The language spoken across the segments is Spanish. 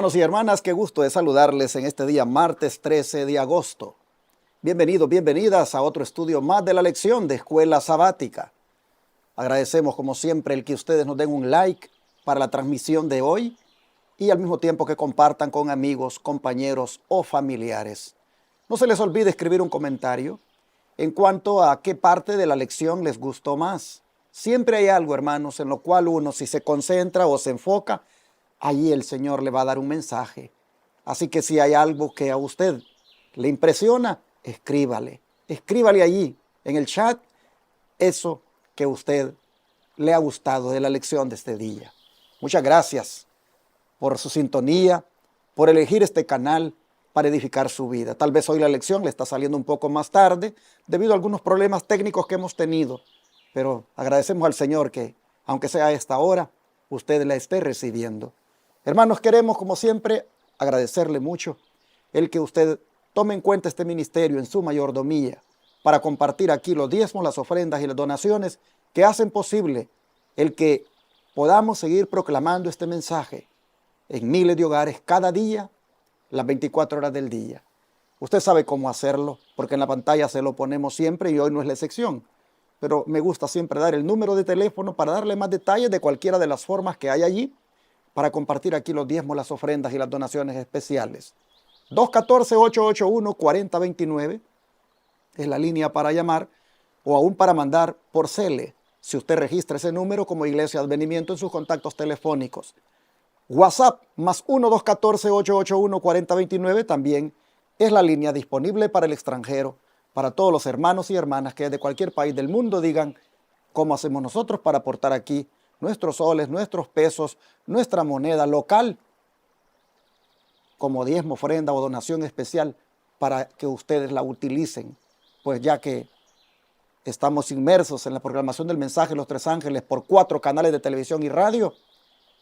Hermanos y hermanas, qué gusto de saludarles en este día martes 13 de agosto. Bienvenidos, bienvenidas a otro estudio más de la lección de Escuela Sabática. Agradecemos como siempre el que ustedes nos den un like para la transmisión de hoy y al mismo tiempo que compartan con amigos, compañeros o familiares. No se les olvide escribir un comentario en cuanto a qué parte de la lección les gustó más. Siempre hay algo, hermanos, en lo cual uno, si se concentra o se enfoca, allí el Señor le va a dar un mensaje. Así que si hay algo que a usted le impresiona, escríbale allí en el chat eso que a usted le ha gustado de la lección de este día. Muchas gracias por su sintonía, por elegir este canal para edificar su vida. Tal vez hoy la lección le está saliendo un poco más tarde debido a algunos problemas técnicos que hemos tenido, pero agradecemos al Señor que, aunque sea a esta hora, usted la esté recibiendo. Hermanos, queremos, como siempre, agradecerle mucho el que usted tome en cuenta este ministerio en su mayordomía para compartir aquí los diezmos, las ofrendas y las donaciones que hacen posible el que podamos seguir proclamando este mensaje en miles de hogares cada día, las 24 horas del día. Usted sabe cómo hacerlo, porque en la pantalla se lo ponemos siempre y hoy no es la excepción. Pero me gusta siempre dar el número de teléfono para darle más detalles de cualquiera de las formas que hay allí para compartir aquí los diezmos, las ofrendas y las donaciones especiales. 214-881-4029 es la línea para llamar o aún para mandar por cele, si usted registra ese número como Iglesia Advenimiento en sus contactos telefónicos. WhatsApp más 1-214-881-4029 también es la línea disponible para el extranjero, para todos los hermanos y hermanas que de cualquier país del mundo digan cómo hacemos nosotros para aportar aquí nuestros soles, nuestros pesos, nuestra moneda local, como diezmo, ofrenda o donación especial para que ustedes la utilicen, pues ya que estamos inmersos en la programación del mensaje de los tres ángeles por 4 canales de televisión y radio,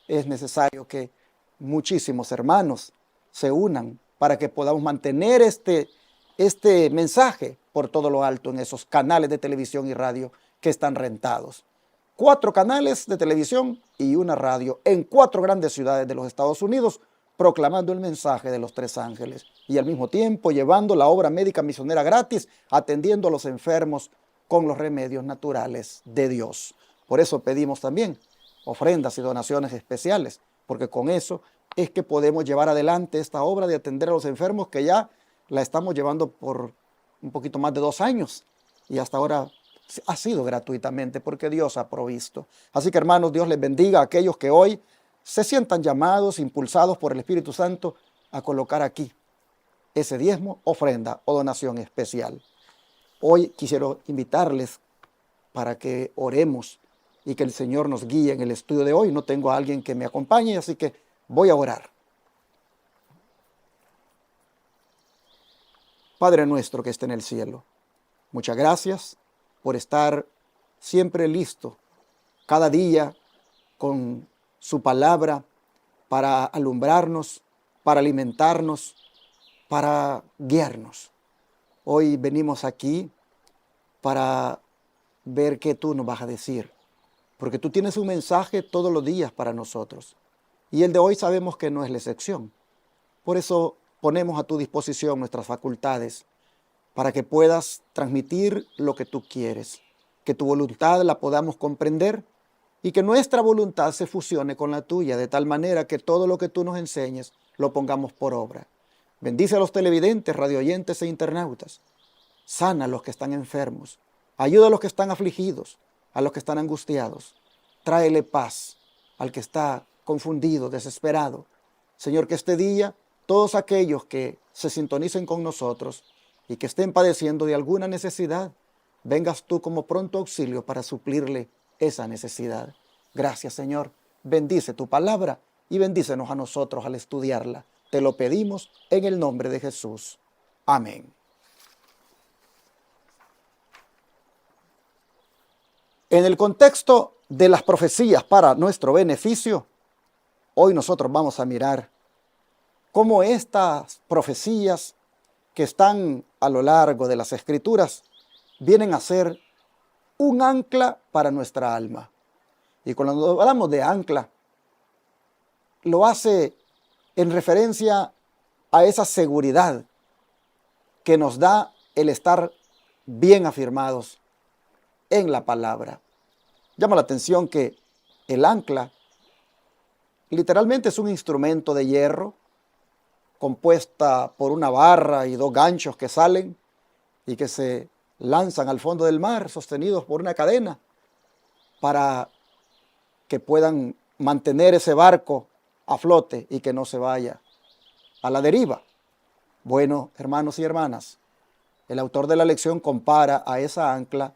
es necesario que muchísimos hermanos se unan para que podamos mantener este mensaje por todo lo alto en esos canales de televisión y radio que están rentados. 4 canales de televisión y una radio en 4 grandes ciudades de los Estados Unidos, proclamando el mensaje de los tres ángeles y al mismo tiempo llevando la obra médica misionera gratis, atendiendo a los enfermos con los remedios naturales de Dios. Por eso pedimos también ofrendas y donaciones especiales, porque con eso es que podemos llevar adelante esta obra de atender a los enfermos que ya la estamos llevando por un poquito más de 2 años y hasta ahora ha sido gratuitamente porque Dios ha provisto. Así que hermanos, Dios les bendiga a aquellos que hoy se sientan llamados, impulsados por el Espíritu Santo a colocar aquí ese diezmo, ofrenda o donación especial. Hoy quisiera invitarles para que oremos y que el Señor nos guíe en el estudio de hoy. No tengo a alguien que me acompañe, así que voy a orar. Padre nuestro que está en el cielo, muchas gracias por estar siempre listo, cada día con su palabra para alumbrarnos, para alimentarnos, para guiarnos. Hoy venimos aquí para ver qué tú nos vas a decir, porque tú tienes un mensaje todos los días para nosotros, y el de hoy sabemos que no es la excepción. Por eso ponemos a tu disposición nuestras facultades, para que puedas transmitir lo que tú quieres, que tu voluntad la podamos comprender y que nuestra voluntad se fusione con la tuya, de tal manera que todo lo que tú nos enseñes lo pongamos por obra. Bendice a los televidentes, radioyentes e internautas. Sana a los que están enfermos. Ayuda a los que están afligidos, a los que están angustiados. Tráele paz al que está confundido, desesperado. Señor, que este día todos aquellos que se sintonicen con nosotros y que estén padeciendo de alguna necesidad, vengas tú como pronto auxilio para suplirle esa necesidad. Gracias, Señor. Bendice tu palabra y bendícenos a nosotros al estudiarla. Te lo pedimos en el nombre de Jesús. Amén. En el contexto de las profecías para nuestro beneficio, hoy nosotros vamos a mirar cómo estas profecías que están a lo largo de las Escrituras vienen a ser un ancla para nuestra alma. Y cuando hablamos de ancla, lo hace en referencia a esa seguridad que nos da el estar bien afirmados en la palabra. Llama la atención que el ancla literalmente es un instrumento de hierro compuesta por una barra y dos ganchos que salen y que se lanzan al fondo del mar, sostenidos por una cadena, para que puedan mantener ese barco a flote y que no se vaya a la deriva. Bueno, hermanos y hermanas, el autor de la lección compara a esa ancla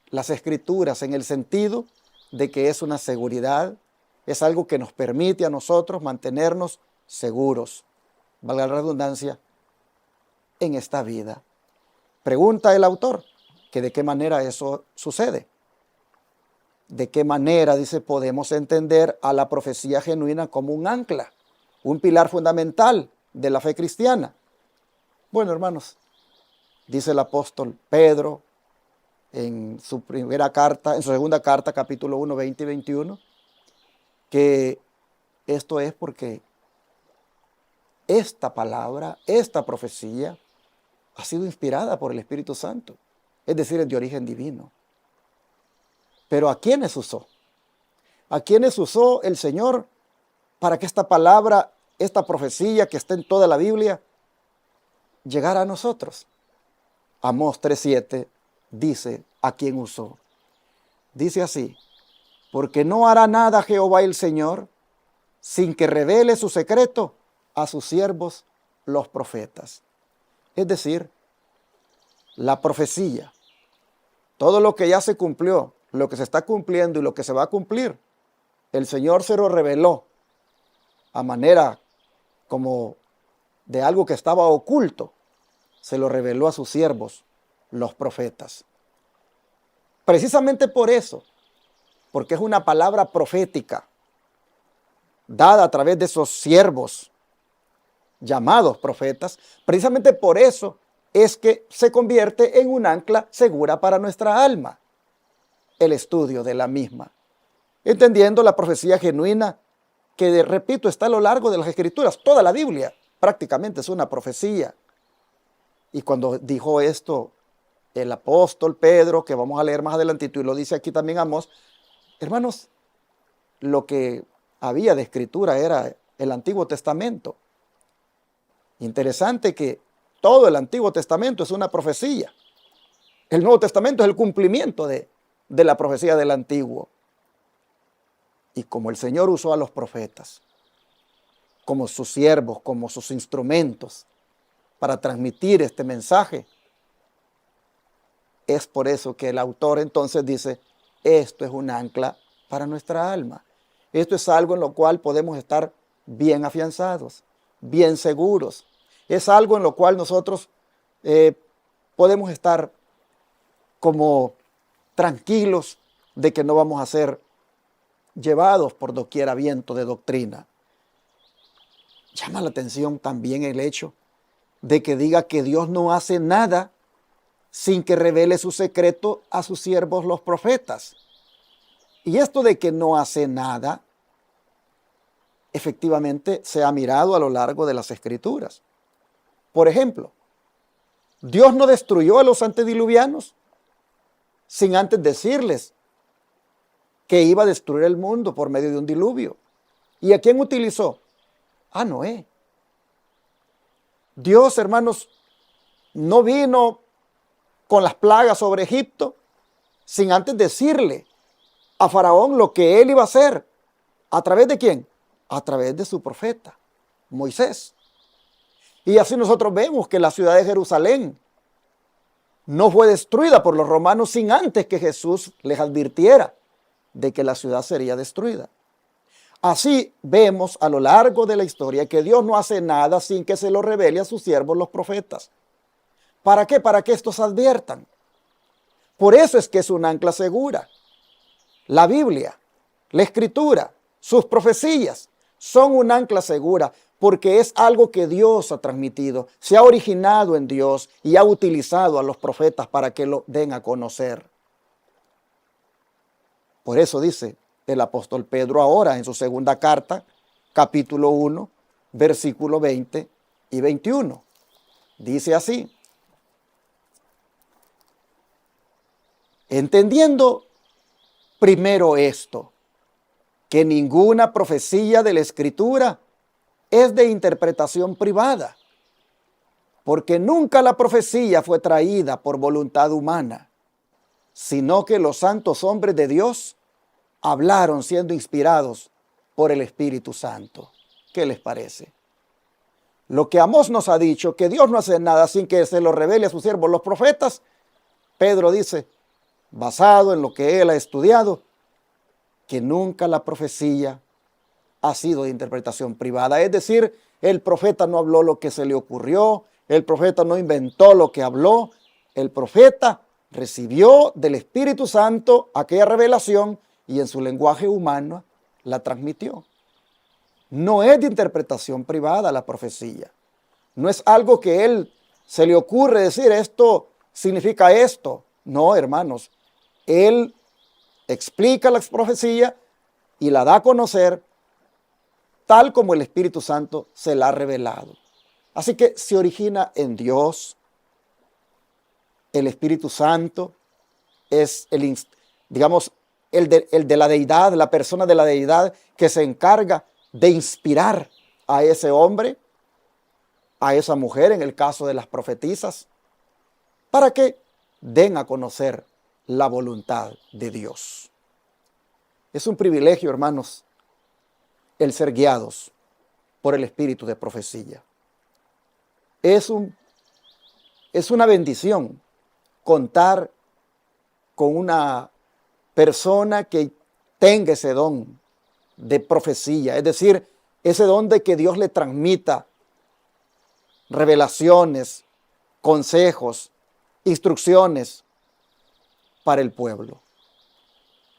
las escrituras en el sentido de que es una seguridad, es algo que nos permite a nosotros mantenernos seguros, valga la redundancia, en esta vida. Pregunta el autor que de qué manera eso sucede. ¿De qué manera, dice, podemos entender a la profecía genuina como un ancla, un pilar fundamental de la fe cristiana? Bueno, hermanos, dice el apóstol Pedro en su primera carta, en su segunda carta, capítulo 1, 20 y 21, que esto es porque esta palabra, esta profecía, ha sido inspirada por el Espíritu Santo, es decir, es de origen divino. Pero ¿a quiénes usó? ¿A quiénes usó el Señor para que esta palabra, esta profecía que está en toda la Biblia, llegara a nosotros? Amós 3:7 dice a quién usó. Dice así: porque no hará nada Jehová el Señor sin que revele su secreto a sus siervos los profetas. Es decir, la profecía, todo lo que ya se cumplió, lo que se está cumpliendo y lo que se va a cumplir, el Señor se lo reveló a manera como de algo que estaba oculto, se lo reveló a sus siervos, los profetas. Precisamente por eso, porque es una palabra profética, dada a través de esos siervos llamados profetas, precisamente por eso es que se convierte en un ancla segura para nuestra alma, el estudio de la misma, entendiendo la profecía genuina que, repito, está a lo largo de las Escrituras. Toda la Biblia prácticamente es una profecía. Y cuando dijo esto el apóstol Pedro, que vamos a leer más adelantito, y lo dice aquí también Amós, hermanos, lo que había de escritura era el Antiguo Testamento. Interesante que todo el Antiguo Testamento es una profecía. El Nuevo Testamento es el cumplimiento de la profecía del Antiguo. Y como el Señor usó a los profetas como sus siervos, como sus instrumentos para transmitir este mensaje, es por eso que el autor entonces dice, esto es un ancla para nuestra alma. Esto es algo en lo cual podemos estar bien afianzados, bien seguros. Es algo en lo cual nosotros podemos estar como tranquilos de que no vamos a ser llevados por doquiera viento de doctrina. Llama la atención también el hecho de que diga que Dios no hace nada sin que revele su secreto a sus siervos los profetas. Y esto de que no hace nada, efectivamente se ha mirado a lo largo de las Escrituras. Por ejemplo, Dios no destruyó a los antediluvianos sin antes decirles que iba a destruir el mundo por medio de un diluvio. ¿Y a quién utilizó? A Noé. Dios, hermanos, no vino con las plagas sobre Egipto sin antes decirle a Faraón lo que él iba a hacer. ¿A través de quién? A través de su profeta, Moisés. Y así nosotros vemos que la ciudad de Jerusalén no fue destruida por los romanos sin antes que Jesús les advirtiera de que la ciudad sería destruida. Así vemos a lo largo de la historia que Dios no hace nada sin que se lo revele a sus siervos los profetas. ¿Para qué? Para que estos adviertan. Por eso es que es un ancla segura. La Biblia, la Escritura, sus profecías son un ancla segura porque es algo que Dios ha transmitido, se ha originado en Dios y ha utilizado a los profetas para que lo den a conocer. Por eso dice el apóstol Pedro ahora en su segunda carta, capítulo 1, versículos 20 y 21. Dice así: entendiendo primero esto, que ninguna profecía de la Escritura es de interpretación privada, porque nunca la profecía fue traída por voluntad humana, sino que los santos hombres de Dios hablaron siendo inspirados por el Espíritu Santo. ¿Qué les parece? Lo que Amós nos ha dicho, que Dios no hace nada sin que se lo revele a sus siervos los profetas, Pedro dice, basado en lo que él ha estudiado, que nunca la profecía ha sido de interpretación privada. Es decir, el profeta no habló lo que se le ocurrió, el profeta no inventó lo que habló, el profeta recibió del Espíritu Santo aquella revelación y en su lenguaje humano la transmitió. No es de interpretación privada la profecía. No es algo que él se le ocurre decir, esto significa esto. No, hermanos, él explica la profecía y la da a conocer tal como el Espíritu Santo se la ha revelado. Así que se origina en Dios. El Espíritu Santo es el de la deidad, la persona de la deidad que se encarga de inspirar a ese hombre, a esa mujer, en el caso de las profetisas, para que den a conocer la voluntad de Dios. Es un privilegio, hermanos, el ser guiados por el espíritu de profecía. Es una bendición contar con una persona que tenga ese don de profecía, es decir, ese don de que Dios le transmita revelaciones, consejos, instrucciones para el pueblo.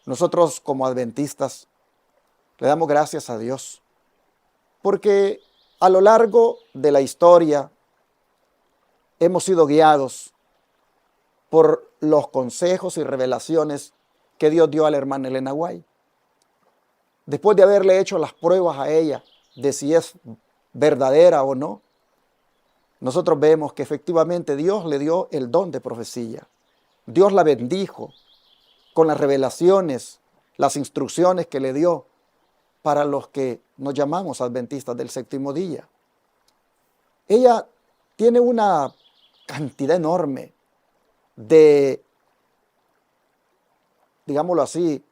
Nosotros como adventistas le damos gracias a Dios porque a lo largo de la historia hemos sido guiados por los consejos y revelaciones que Dios dio a la hermana Elena White. Después de haberle hecho las pruebas a ella de si es verdadera o no, nosotros vemos que efectivamente Dios le dio el don de profecía. Dios la bendijo con las revelaciones, las instrucciones que le dio para los que nos llamamos adventistas del séptimo día. Ella tiene una cantidad enorme de, digámoslo así,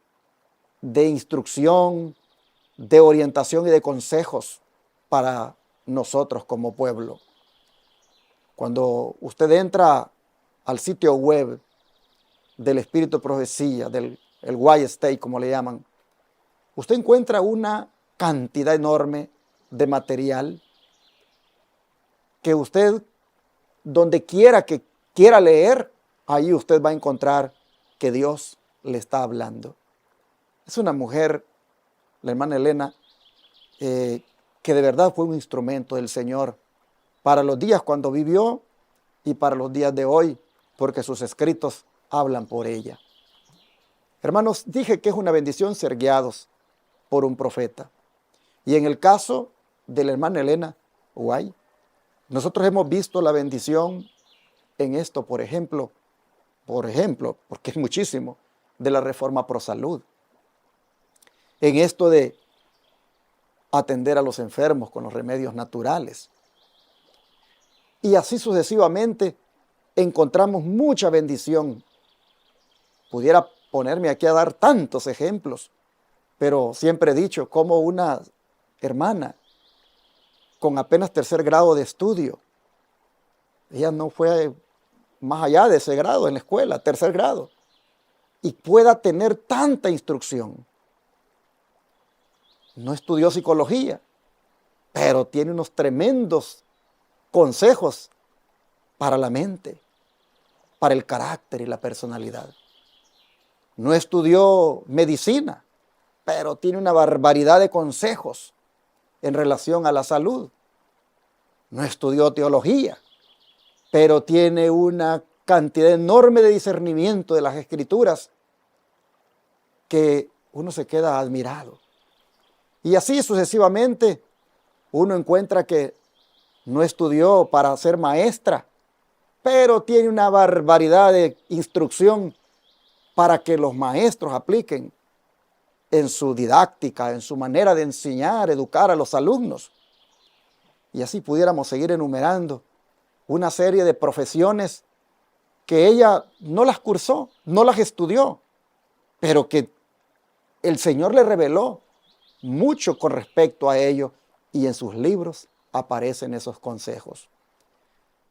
de instrucción, de orientación y de consejos para nosotros como pueblo. Cuando usted entra al sitio web del Espíritu de Profecía, el White State, como le llaman, usted encuentra una cantidad enorme de material que usted, donde quiera que quiera leer, ahí usted va a encontrar que Dios le está hablando. Es una mujer, la hermana Elena, que de verdad fue un instrumento del Señor para los días cuando vivió y para los días de hoy, porque sus escritos hablan por ella. Hermanos, dije que es una bendición ser guiados por un profeta. Y en el caso de la hermana Elena White, nosotros hemos visto la bendición en esto, por ejemplo, porque es muchísimo, de la Reforma Pro Salud. En esto de atender a los enfermos con los remedios naturales. Y así sucesivamente encontramos mucha bendición. Pudiera ponerme aquí a dar tantos ejemplos, pero siempre he dicho como una hermana con apenas 3er grado de estudio, ella no fue más allá de ese grado en la escuela, 3er grado, y pueda tener tanta instrucción. No estudió psicología, pero tiene unos tremendos consejos para la mente, para el carácter y la personalidad. No estudió medicina, pero tiene una barbaridad de consejos en relación a la salud. No estudió teología, pero tiene una cantidad enorme de discernimiento de las Escrituras que uno se queda admirado. Y así sucesivamente uno encuentra que no estudió para ser maestra, pero tiene una barbaridad de instrucción para que los maestros apliquen en su didáctica, en su manera de enseñar, educar a los alumnos. Y así pudiéramos seguir enumerando una serie de profesiones que ella no las cursó, no las estudió, pero que el Señor le reveló mucho con respecto a ello, y en sus libros aparecen esos consejos.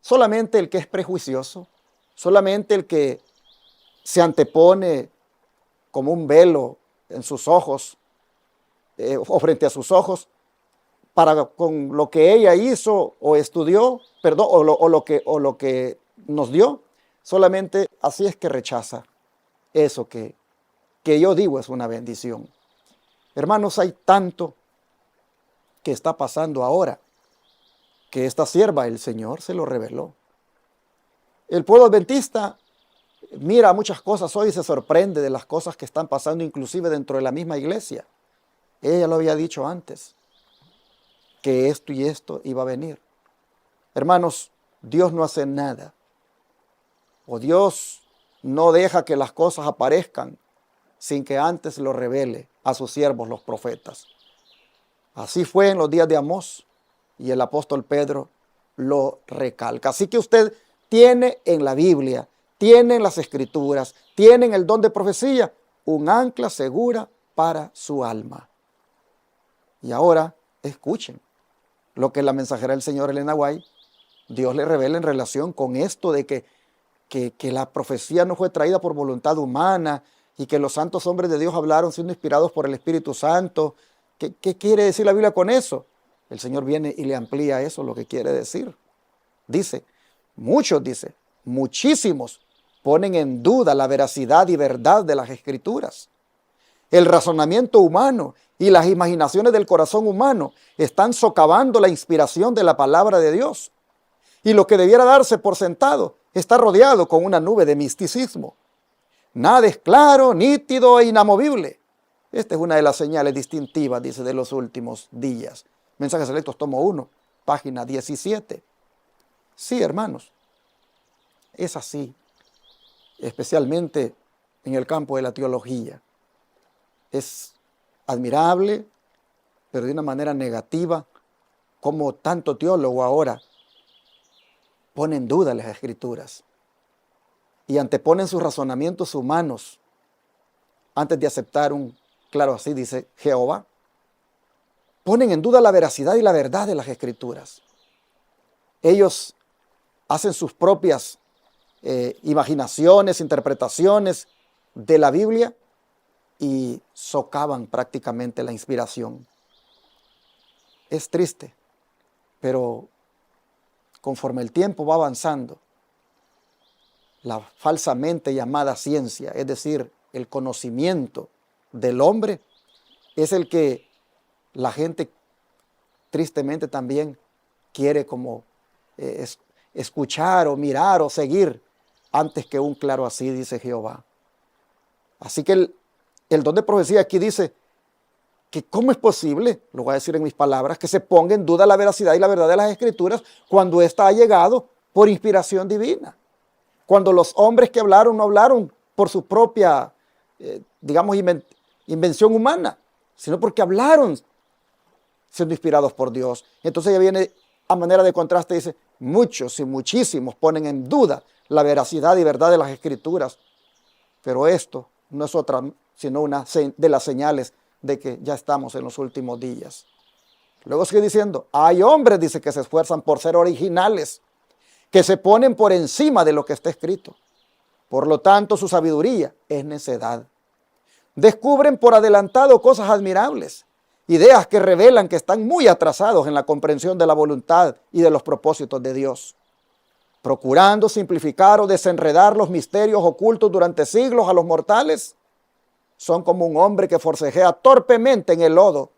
Solamente el que es prejuicioso, solamente el que se antepone como un velo en sus ojos o frente a sus ojos, para con lo que ella hizo o estudió, perdón, o lo que nos dio, solamente así es que rechaza eso que yo digo es una bendición. Hermanos, hay tanto que está pasando ahora que esta sierva, el Señor se lo reveló. El pueblo adventista mira muchas cosas hoy y se sorprende de las cosas que están pasando inclusive dentro de la misma iglesia. Ella lo había dicho antes, que esto y esto iba a venir. Hermanos, Dios no hace nada, o Dios no deja que las cosas aparezcan sin que antes lo revele a sus siervos los profetas. Así fue en los días de Amós, y el apóstol Pedro lo recalca. Así que usted tiene en la Biblia, tiene en las Escrituras, tiene en el don de profecía un ancla segura para su alma. Y ahora escuchen lo que la mensajera del Señor Elena White, Dios le revela en relación con esto de que la profecía no fue traída por voluntad humana y que los santos hombres de Dios hablaron siendo inspirados por el Espíritu Santo. ¿Qué quiere decir la Biblia con eso? El Señor viene y le amplía eso, lo que quiere decir. Dice, muchísimos ponen en duda la veracidad y verdad de las Escrituras. El razonamiento humano y las imaginaciones del corazón humano están socavando la inspiración de la palabra de Dios. Y lo que debiera darse por sentado está rodeado con una nube de misticismo. Nada es claro, nítido e inamovible. Esta es una de las señales distintivas, dice, de los últimos días. Mensajes Selectos, tomo 1, página 17. Sí, hermanos, es así, especialmente en el campo de la teología. Es admirable, pero de una manera negativa, como tanto teólogo ahora pone en duda las Escrituras y anteponen sus razonamientos humanos antes de aceptar claro, así dice Jehová. Ponen en duda la veracidad y la verdad de las Escrituras. Ellos hacen sus propias imaginaciones, interpretaciones de la Biblia y socavan prácticamente la inspiración. Es triste, pero conforme el tiempo va avanzando, la falsamente llamada ciencia, es decir, el conocimiento del hombre, es el que la gente tristemente también quiere como escuchar o mirar o seguir antes que un claro así, dice Jehová. Así que el don de profecía aquí dice que cómo es posible, lo voy a decir en mis palabras, que se ponga en duda la veracidad y la verdad de las Escrituras cuando ésta ha llegado por inspiración divina. Cuando los hombres que hablaron no hablaron por su propia, invención humana, sino porque hablaron siendo inspirados por Dios. Entonces ella viene a manera de contraste y dice, muchos y muchísimos ponen en duda la veracidad y verdad de las Escrituras, pero esto no es otra sino una de las señales de que ya estamos en los últimos días. Luego sigue diciendo, hay hombres, dice, que se esfuerzan por ser originales, que se ponen por encima de lo que está escrito. Por lo tanto, su sabiduría es necedad. Descubren por adelantado cosas admirables, ideas que revelan que están muy atrasados en la comprensión de la voluntad y de los propósitos de Dios, procurando simplificar o desenredar los misterios ocultos durante siglos a los mortales. Son como un hombre que forcejea torpemente en el lodo,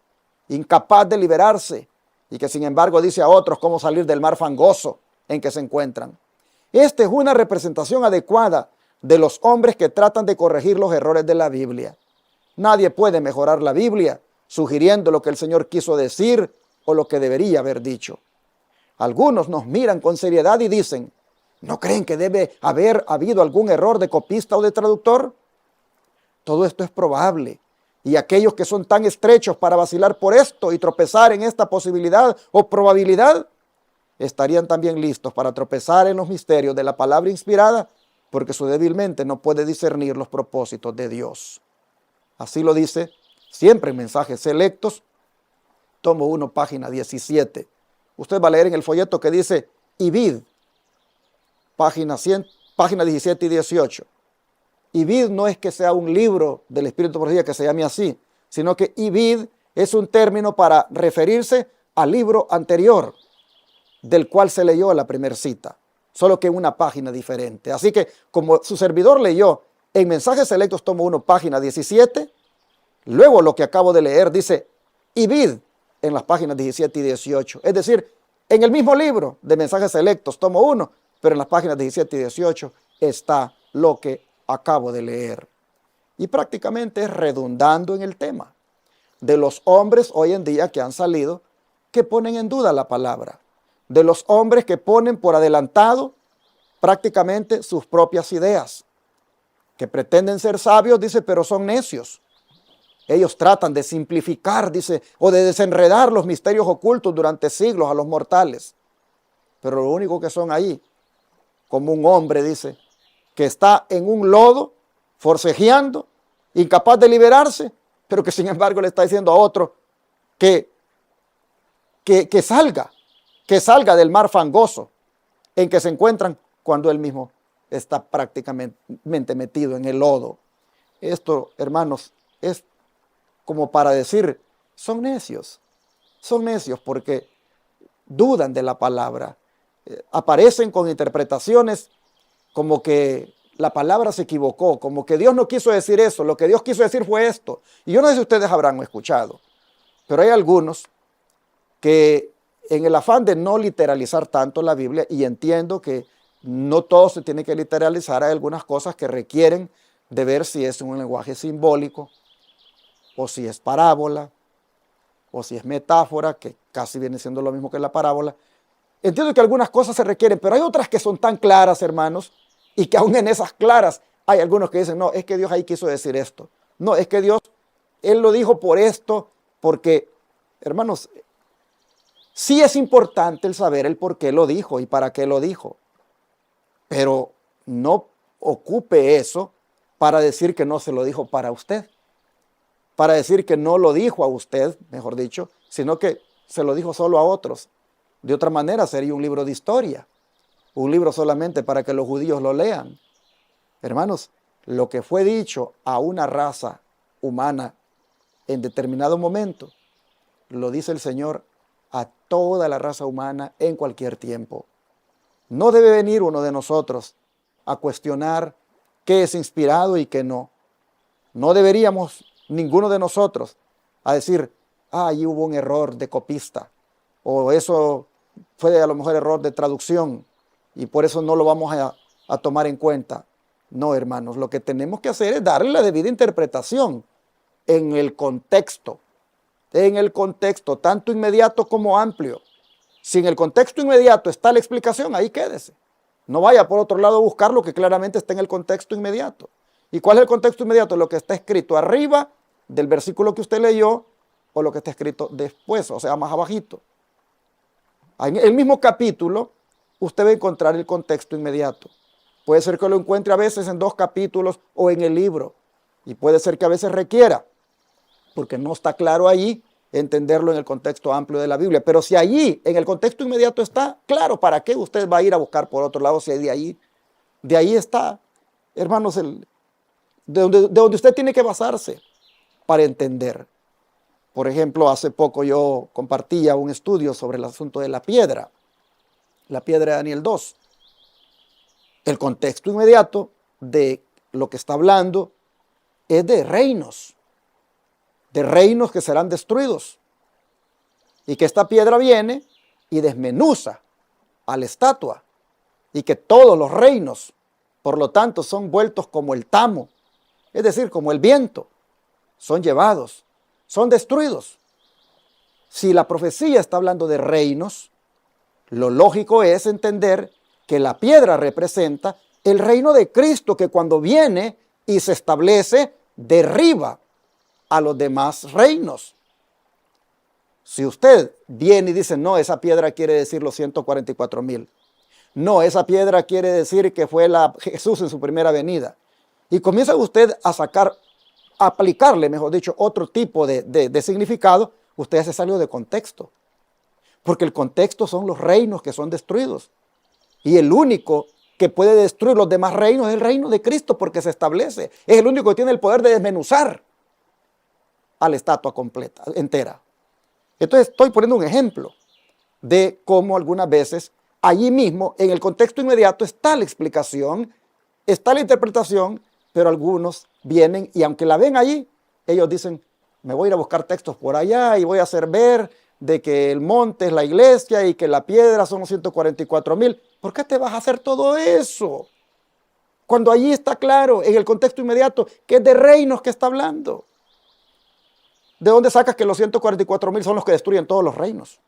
incapaz de liberarse, y que sin embargo dice a otros cómo salir del mar fangoso en que se encuentran. Esta es una representación adecuada de los hombres que tratan de corregir los errores de la Biblia. Nadie puede mejorar la Biblia sugiriendo lo que el Señor quiso decir o lo que debería haber dicho. Algunos nos miran con seriedad y dicen, ¿no creen que debe haber habido algún error de copista o de traductor? Todo esto es probable, y aquellos que son tan estrechos para vacilar por esto y tropezar en esta posibilidad o probabilidad, estarían también listos para tropezar en los misterios de la palabra inspirada, porque su débil mente no puede discernir los propósitos de Dios. Así lo dice siempre en Mensajes Selectos, tomo 1, página 17. Usted va a leer en el folleto que dice Ibid, página 17 y 18. Ibid no es que sea un libro del Espíritu de Profecía que se llame así, sino que Ibid es un término para referirse al libro anterior, del cual se leyó la primera cita, solo que en una página diferente. Así que como su servidor leyó en Mensajes Selectos, tomo 1, página 17, luego lo que acabo de leer dice Ibid en las páginas 17 y 18. Es decir, en el mismo libro de Mensajes Selectos, tomo 1, pero en las páginas 17 y 18 está lo que acabo de leer. Y prácticamente es redundando en el tema de los hombres hoy en día que han salido, que ponen en duda la palabra. De los hombres que ponen por adelantado prácticamente sus propias ideas, que pretenden ser sabios, dice, pero son necios. Ellos tratan de simplificar, dice, o de desenredar los misterios ocultos durante siglos a los mortales. Pero lo único que son ahí, como un hombre, dice, que está en un lodo, forcejeando, incapaz de liberarse, pero que sin embargo le está diciendo a otro que salga del mar fangoso en que se encuentran cuando él mismo está prácticamente metido en el lodo. Esto, hermanos, es como para decir, son necios porque dudan de la palabra, aparecen con interpretaciones como que la palabra se equivocó, como que Dios no quiso decir eso, lo que Dios quiso decir fue esto. Y yo no sé si ustedes habrán escuchado, pero hay algunos que en el afán de no literalizar tanto la Biblia, y entiendo que no todo se tiene que literalizar, hay algunas cosas que requieren de ver si es un lenguaje simbólico, o si es parábola, o si es metáfora, que casi viene siendo lo mismo que la parábola. Entiendo que algunas cosas se requieren, pero hay otras que son tan claras, hermanos, y que aún en esas claras hay algunos que dicen, no, es que Dios ahí quiso decir esto. No, es que Dios, Él lo dijo por esto, porque, hermanos, sí es importante el saber el por qué lo dijo y para qué lo dijo, pero no ocupe eso para decir que no se lo dijo para usted, para decir que no lo dijo a usted, mejor dicho, sino que se lo dijo solo a otros. De otra manera sería un libro de historia, un libro solamente para que los judíos lo lean. Hermanos, lo que fue dicho a una raza humana en determinado momento, lo dice el Señor a toda la raza humana en cualquier tiempo. No debe venir uno de nosotros a cuestionar qué es inspirado y qué no. No deberíamos ninguno de nosotros a decir, ahí hubo un error de copista, o eso fue a lo mejor error de traducción y por eso no lo vamos a tomar en cuenta. No, hermanos, lo que tenemos que hacer es darle la debida interpretación en el contexto, tanto inmediato como amplio. Si en el contexto inmediato está la explicación, ahí quédese. No vaya por otro lado a buscar lo que claramente está en el contexto inmediato. ¿Y cuál es el contexto inmediato? Lo que está escrito arriba del versículo que usted leyó o lo que está escrito después, o sea, más abajito. En el mismo capítulo, usted va a encontrar el contexto inmediato. Puede ser que lo encuentre a veces en 2 capítulos o en el libro. Y puede ser que a veces requiera, porque no está claro ahí, entenderlo en el contexto amplio de la Biblia. Pero si allí, en el contexto inmediato está claro, ¿para qué usted va a ir a buscar por otro lado si de ahí está, hermanos, de donde usted tiene que basarse para entender? Por ejemplo, hace poco yo compartía un estudio sobre el asunto de la piedra de Daniel 2. El contexto inmediato de lo que está hablando es de reinos que serán destruidos, y que esta piedra viene y desmenuza a la estatua, y que todos los reinos, por lo tanto, son vueltos como el tamo, es decir, como el viento, son llevados, son destruidos. Si la profecía está hablando de reinos, lo lógico es entender que la piedra representa el reino de Cristo, que cuando viene y se establece, derriba a los demás reinos. Si usted viene y dice, no, esa piedra quiere decir los 144,000. No, esa piedra quiere decir que fue Jesús en su primera venida. Y comienza usted a aplicarle, mejor dicho, otro tipo de significado, usted se salió de contexto. Porque el contexto son los reinos que son destruidos. Y el único que puede destruir los demás reinos es el reino de Cristo, porque se establece. Es el único que tiene el poder de desmenuzar a la estatua completa, entera. Entonces estoy poniendo un ejemplo de cómo algunas veces allí mismo, en el contexto inmediato, está la explicación, está la interpretación, pero algunos vienen y aunque la ven allí, ellos dicen, me voy a ir a buscar textos por allá y voy a hacer ver de que el monte es la iglesia y que la piedra son los 144,000. ¿Por qué te vas a hacer todo eso? Cuando allí está claro, en el contexto inmediato, que es de reinos que está hablando. ¿De dónde sacas que los 144,000 son los que destruyen todos los reinos?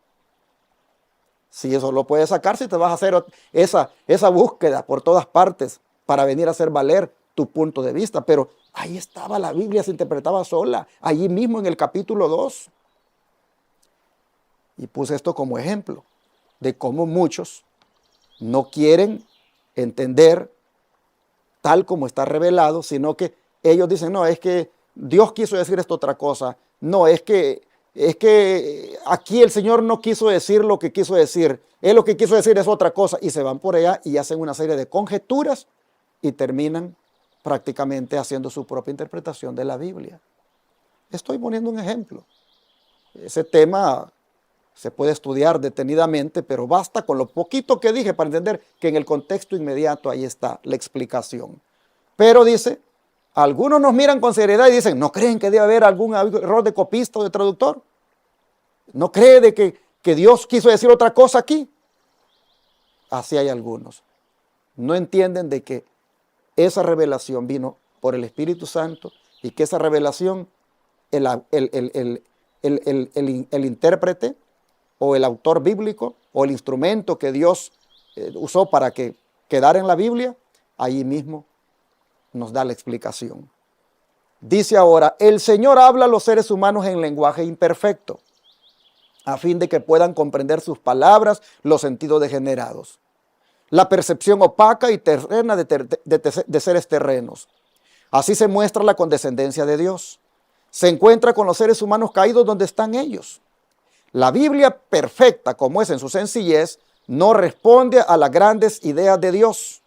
Si eso lo puedes sacar, si te vas a hacer esa búsqueda por todas partes para venir a hacer valer tu punto de vista. Pero ahí estaba la Biblia, se interpretaba sola, allí mismo en el capítulo 2. Y puse esto como ejemplo de cómo muchos no quieren entender tal como está revelado, sino que ellos dicen, no, es que Dios quiso decir esto otra cosa. No, es que aquí el Señor no quiso decir lo que quiso decir. Él lo que quiso decir es otra cosa. Y se van por allá y hacen una serie de conjeturas y terminan prácticamente haciendo su propia interpretación de la Biblia. Estoy poniendo un ejemplo. Ese tema se puede estudiar detenidamente, pero basta con lo poquito que dije para entender que en el contexto inmediato ahí está la explicación. Pero dice, algunos nos miran con seriedad y dicen, ¿no creen que debe haber algún error de copista o de traductor? ¿No cree de que Dios quiso decir otra cosa aquí? Así hay algunos. No entienden de que esa revelación vino por el Espíritu Santo y que esa revelación, el intérprete o el autor bíblico o el instrumento que Dios usó para que quedara en la Biblia, ahí mismo nos da la explicación. Dice ahora, el Señor habla a los seres humanos en lenguaje imperfecto, a fin de que puedan comprender sus palabras, los sentidos degenerados, la percepción opaca y terrena de seres terrenos. Así se muestra la condescendencia de Dios. Se encuentra con los seres humanos caídos donde están ellos. La Biblia perfecta, como es en su sencillez, no responde a las grandes ideas de Dios.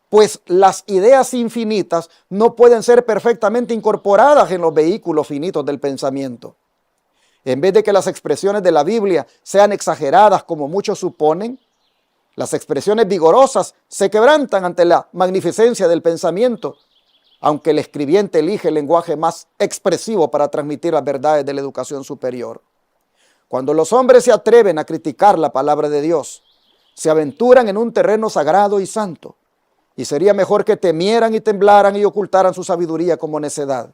Pues las ideas infinitas no pueden ser perfectamente incorporadas en los vehículos finitos del pensamiento. En vez de que las expresiones de la Biblia sean exageradas como muchos suponen, las expresiones vigorosas se quebrantan ante la magnificencia del pensamiento, aunque el escribiente elige el lenguaje más expresivo para transmitir las verdades de la educación superior. Cuando los hombres se atreven a criticar la palabra de Dios, se aventuran en un terreno sagrado y santo, y sería mejor que temieran y temblaran y ocultaran su sabiduría como necedad.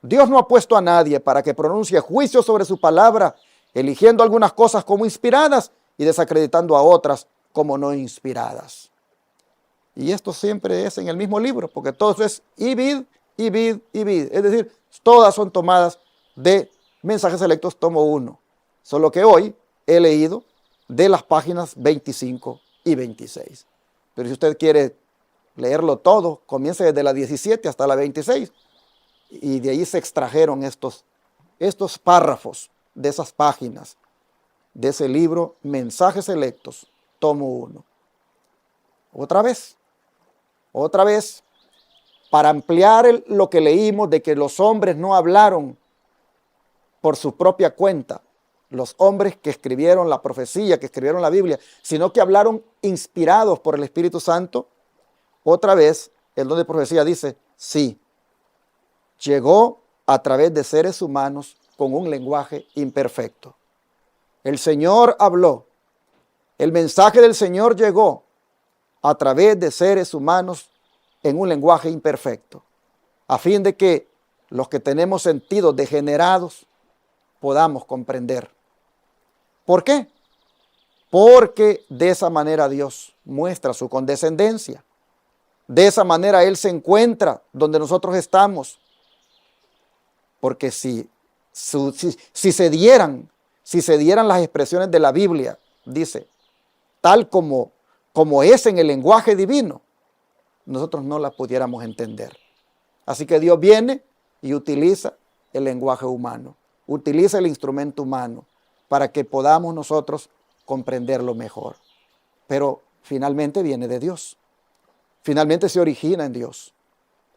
Dios no ha puesto a nadie para que pronuncie juicio sobre su palabra, eligiendo algunas cosas como inspiradas y desacreditando a otras como no inspiradas. Y esto siempre es en el mismo libro, porque todo es ibid, ibid, ibid. Es decir, todas son tomadas de Mensajes Selectos, tomo 1. Solo que hoy he leído de las páginas 25 y 26. Pero si usted quiere leerlo todo, comience desde la 17 hasta la 26. Y de ahí se extrajeron estos párrafos de esas páginas de ese libro Mensajes Selectos, tomo 1. Otra vez, para ampliar lo que leímos de que los hombres no hablaron por su propia cuenta, los hombres que escribieron la profecía, que escribieron la Biblia, sino que hablaron inspirados por el Espíritu Santo. Otra vez, el don de profecía dice, sí, llegó a través de seres humanos con un lenguaje imperfecto. El Señor habló, el mensaje del Señor llegó a través de seres humanos en un lenguaje imperfecto, a fin de que los que tenemos sentidos degenerados podamos comprender. ¿Por qué? Porque de esa manera Dios muestra su condescendencia. De esa manera Él se encuentra donde nosotros estamos. Porque si se dieran las expresiones de la Biblia, dice, tal como es en el lenguaje divino, nosotros no las pudiéramos entender. Así que Dios viene y utiliza el lenguaje humano, utiliza el instrumento humano para que podamos nosotros comprenderlo mejor. Pero finalmente viene de Dios, finalmente se origina en Dios.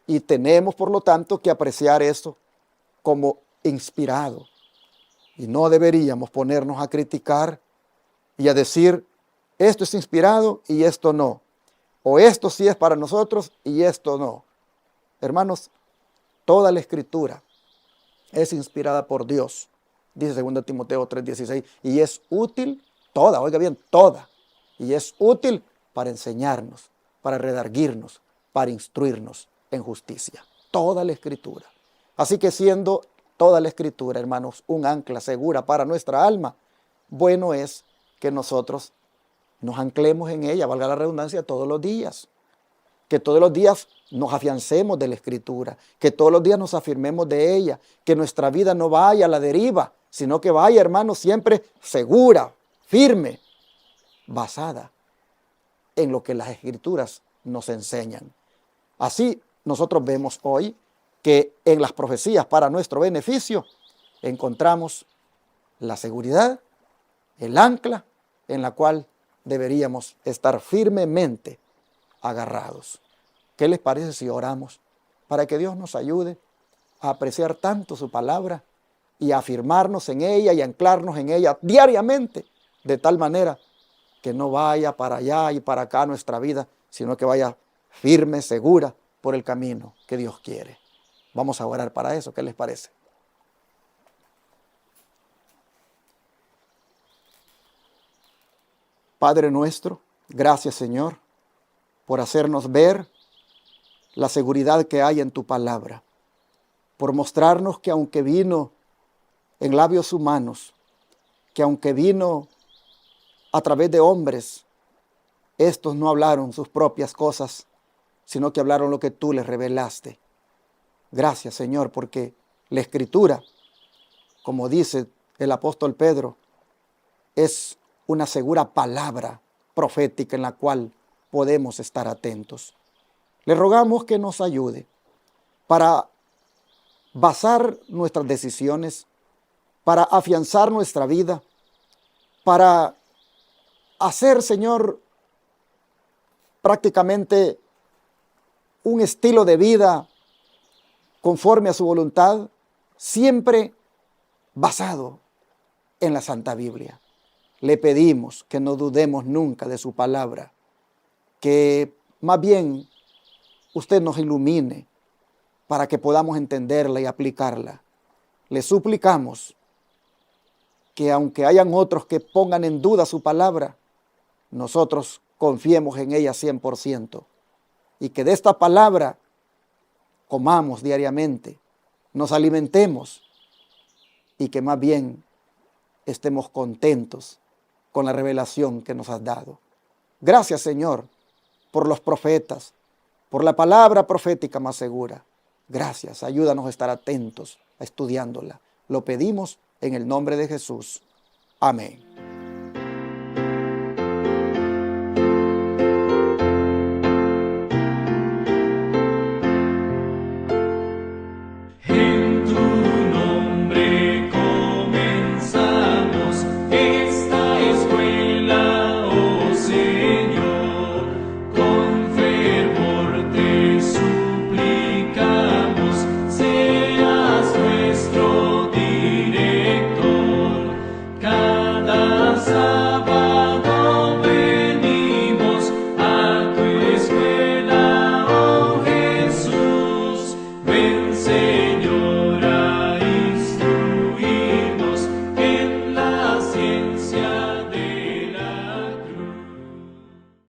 Y tenemos, por lo tanto, que apreciar eso como inspirado. Y no deberíamos ponernos a criticar y a decir, esto es inspirado y esto no. O esto sí es para nosotros y esto no. Hermanos, toda la Escritura es inspirada por Dios, dice 2 Timoteo 3:16, y es útil toda, oiga bien, toda, y es útil para enseñarnos, para redarguirnos, para instruirnos en justicia. Toda la Escritura. Así que siendo toda la Escritura, hermanos, un ancla segura para nuestra alma, bueno es que nosotros nos anclemos en ella, valga la redundancia, todos los días. Que todos los días nos afiancemos de la Escritura, que todos los días nos afirmemos de ella, que nuestra vida no vaya a la deriva, sino que vaya, hermanos, siempre segura, firme, basada en lo que las Escrituras nos enseñan. Así nosotros vemos hoy que en las profecías para nuestro beneficio encontramos la seguridad, el ancla en la cual deberíamos estar firmemente agarrados. ¿Qué les parece si oramos para que Dios nos ayude a apreciar tanto su palabra y a afirmarnos en ella y anclarnos en ella diariamente, de tal manera que no vaya para allá y para acá nuestra vida, sino que vaya firme, segura por el camino que Dios quiere? Vamos a orar para eso, ¿qué les parece? Padre nuestro, gracias Señor por hacernos ver la seguridad que hay en tu palabra, por mostrarnos que aunque vino en labios humanos, que aunque vino a través de hombres, estos no hablaron sus propias cosas, sino que hablaron lo que tú les revelaste. Gracias Señor, porque la Escritura, como dice el apóstol Pedro, es una segura palabra profética en la cual podemos estar atentos. Le rogamos que nos ayude para basar nuestras decisiones, para afianzar nuestra vida, para hacer, Señor, prácticamente un estilo de vida conforme a su voluntad, siempre basado en la Santa Biblia. Le pedimos que no dudemos nunca de su palabra, que más bien usted nos ilumine para que podamos entenderla y aplicarla. Le suplicamos que aunque hayan otros que pongan en duda su palabra, nosotros confiemos en ella 100% y que de esta palabra comamos diariamente, nos alimentemos y que más bien estemos contentos con la revelación que nos has dado. Gracias, Señor, por los profetas, por la palabra profética más segura. Gracias, ayúdanos a estar atentos, a estudiándola. Lo pedimos en el nombre de Jesús. Amén.